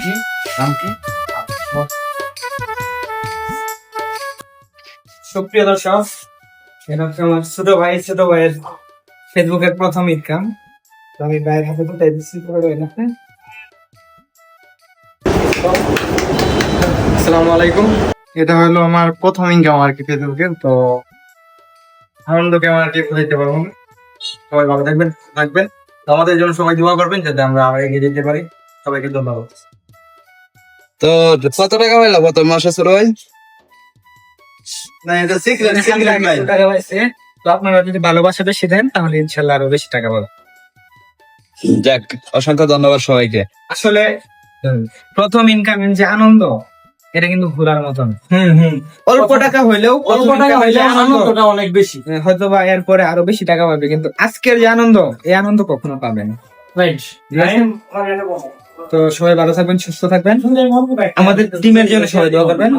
কি নাম কি? সুপ্রিয় দর্শক, এটা হচ্ছে আমার ছোট ভাইয়ের ফেসবুকের প্রথম ইনকাম। তো আমি ভাইয়ের হাতে তো দিচ্ছি আসসালামু আলাইকুম। এটা হলো আমার প্রথম ইনকাম আর কি ফেসবুকে। তো আনন্দ কেমন আর কি বুঝাইতে পারবো না। সবাই ভালো থাকবেন। তো আমাদের জন্য সবাই দোয়া করবেন যাতে আমরা এগিয়ে যেতে পারি। সবাইকে ধন্যবাদ। তো কত টাকা পাইলা প্রথম মাসে ছোট ভাই? না, এটা সিক্রেট ভাই। টাকা পাইছে। তো আপনারা যদি ভালোবাসা বেশি দেন তাহলে ইনশাল্লাহ আরো বেশি টাকা পাবেন। যাক, অসংখ্য ধন্যবাদ সবাইকে। আসলে প্রথম ইনকামের যে আনন্দ, এটা কিন্তু ঘোরার মতন। অল্প টাকা হইলেও আনন্দটা অনেক বেশি। হয়তো বা এরপরে আরো বেশি টাকা পাবে, কিন্তু আজকের যে আনন্দ, এই আনন্দ কখনো পাবেন না। তো সবাই ভালো থাকবেন, সুস্থ থাকবেন, আমাদের টিমের জন্য সবাই দোয়া করবেন।